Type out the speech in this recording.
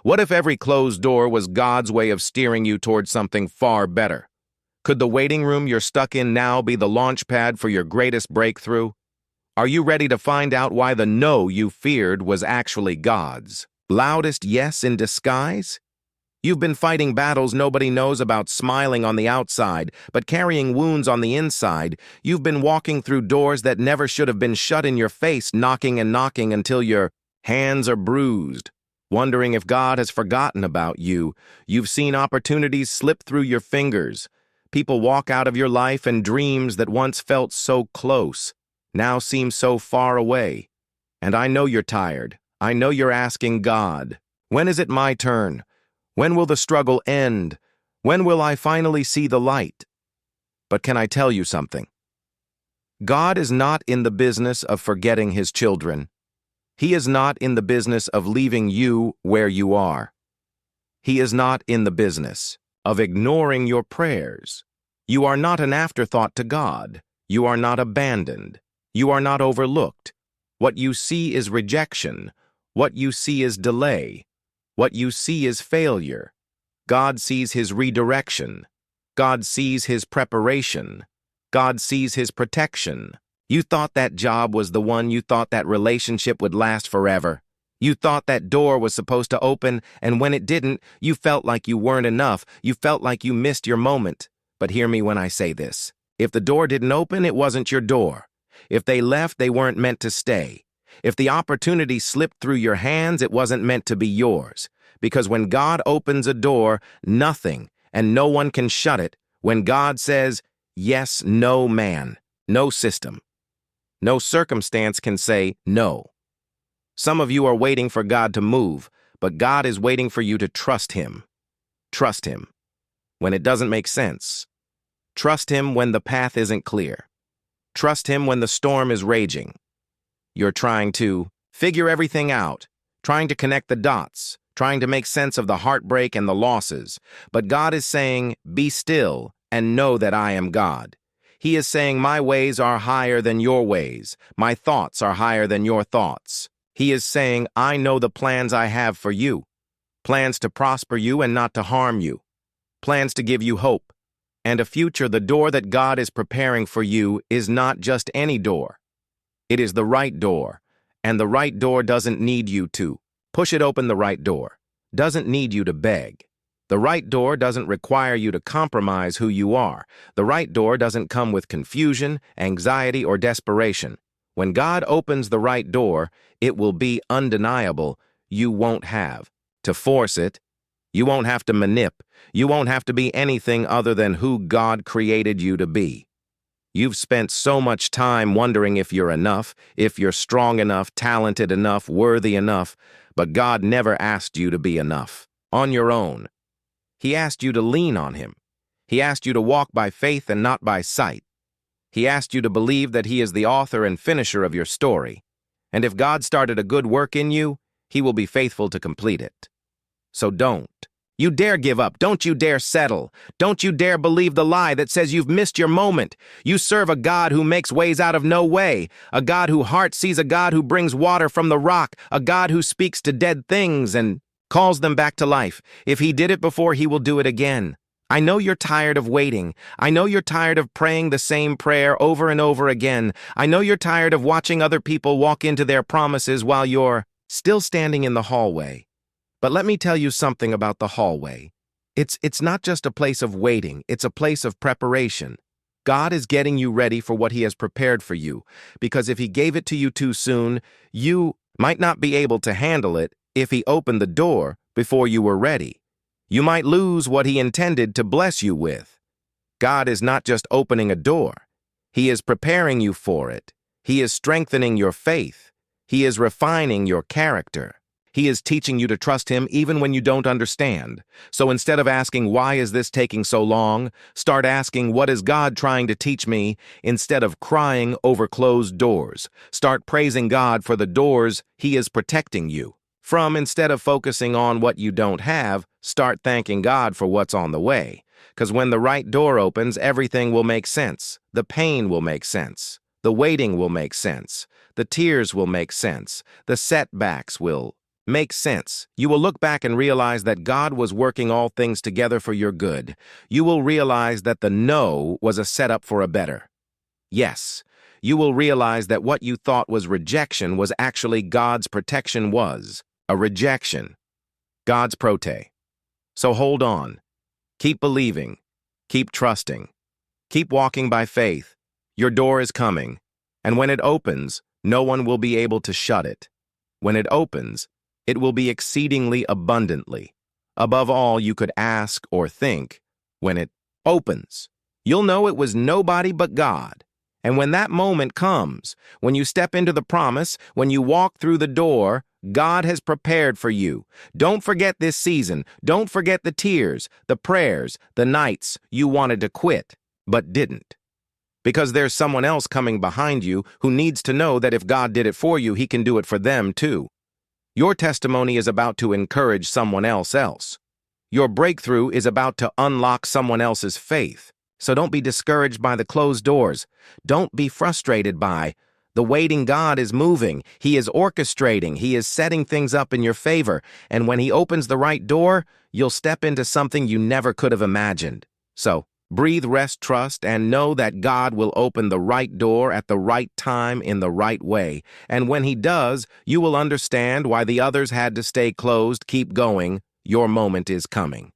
What if every closed door was God's way of steering you towards something far better? Could the waiting room you're stuck in now be the launch pad for your greatest breakthrough? Are you ready to find out why the no you feared was actually God's loudest yes in disguise? You've been fighting battles nobody knows about, smiling on the outside, but carrying wounds on the inside. You've been walking through doors that never should have been shut in your face, knocking and knocking until your hands are bruised, wondering if God has forgotten about you. You've seen opportunities slip through your fingers. People walk out of your life, and dreams that once felt so close now seem so far away. And I know you're tired. I know you're asking God, when is it my turn? When will the struggle end? When will I finally see the light? But can I tell you something? God is not in the business of forgetting his children. He is not in the business of leaving you where you are. He is not in the business of ignoring your prayers. You are not an afterthought to God. You are not abandoned. You are not overlooked. What you see is rejection. What you see is delay. What you see is failure. God sees his redirection. God sees his preparation. God sees his protection. You thought that job was the one. You thought that relationship would last forever. You thought that door was supposed to open, and when it didn't, you felt like you weren't enough. You felt like you missed your moment. But hear me when I say this. If the door didn't open, it wasn't your door. If they left, they weren't meant to stay. If the opportunity slipped through your hands, it wasn't meant to be yours. Because when God opens a door, nothing and no one can shut it. When God says, yes, no man, no system, no circumstance can say no. Some of you are waiting for God to move, but God is waiting for you to trust him. Trust him when it doesn't make sense. Trust him when the path isn't clear. Trust him when the storm is raging. You're trying to figure everything out, trying to connect the dots, trying to make sense of the heartbreak and the losses. But God is saying, be still and know that I am God. He is saying, my ways are higher than your ways. My thoughts are higher than your thoughts. He is saying, I know the plans I have for you. Plans to prosper you and not to harm you. Plans to give you hope and a future. The door that God is preparing for you is not just any door. It is the right door, and the right door doesn't need you to push it open. The right door doesn't need you to beg. The right door doesn't require you to compromise who you are. The right door doesn't come with confusion, anxiety, or desperation. When God opens the right door, it will be undeniable. You won't have to force it. You won't have to manip. You won't have to be anything other than who God created you to be. You've spent so much time wondering if you're enough, if you're strong enough, talented enough, worthy enough, but God never asked you to be enough on your own. He asked you to lean on him. He asked you to walk by faith and not by sight. He asked you to believe that he is the author and finisher of your story. And if God started a good work in you, he will be faithful to complete it. So don't you dare give up. Don't you dare settle. Don't you dare believe the lie that says you've missed your moment. You serve a God who makes ways out of no way, a God who heart sees, a God who brings water from the rock, a God who speaks to dead things and calls them back to life. If he did it before, he will do it again. I know you're tired of waiting. I know you're tired of praying the same prayer over and over again. I know you're tired of watching other people walk into their promises while you're still standing in the hallway. But let me tell you something about the hallway. It's not just a place of waiting, it's a place of preparation. God is getting you ready for what he has prepared for you, because if he gave it to you too soon, you might not be able to handle it if he opened the door before you were ready. You might lose what he intended to bless you with. God is not just opening a door. He is preparing you for it. He is strengthening your faith. He is refining your character. He is teaching you to trust him even when you don't understand. So instead of asking, why is this taking so long? Start asking, what is God trying to teach me? Instead of crying over closed doors, start praising God for the doors he is protecting you from. Instead of focusing on what you don't have, start thanking God for what's on the way. Because when the right door opens, everything will make sense. The pain will make sense. The waiting will make sense. The tears will make sense. The setbacks will Makes sense. You will look back and realize that God was working all things together for your good. You will realize that the no was a setup for a better. Yes. You will realize that what you thought was rejection was actually God's protection was a rejection. God's prote. So hold on. Keep believing. Keep trusting. Keep walking by faith. Your door is coming. And when it opens, no one will be able to shut it. When it opens, it will be exceedingly abundantly, above all you could ask or think. When it opens, you'll know it was nobody but God. And when that moment comes, when you step into the promise, when you walk through the door, God has prepared for you. Don't forget this season. Don't forget the tears, the prayers, the nights you wanted to quit, but didn't. Because there's someone else coming behind you who needs to know that if God did it for you, he can do it for them too. Your testimony is about to encourage someone else. Your breakthrough is about to unlock someone else's faith. So don't be discouraged by the closed doors. Don't be frustrated by the waiting. God is moving. He is orchestrating. He is setting things up in your favor. And when he opens the right door, you'll step into something you never could have imagined. So breathe, rest, trust, and know that God will open the right door at the right time in the right way. And when he does, you will understand why the others had to stay closed. Keep going. Your moment is coming.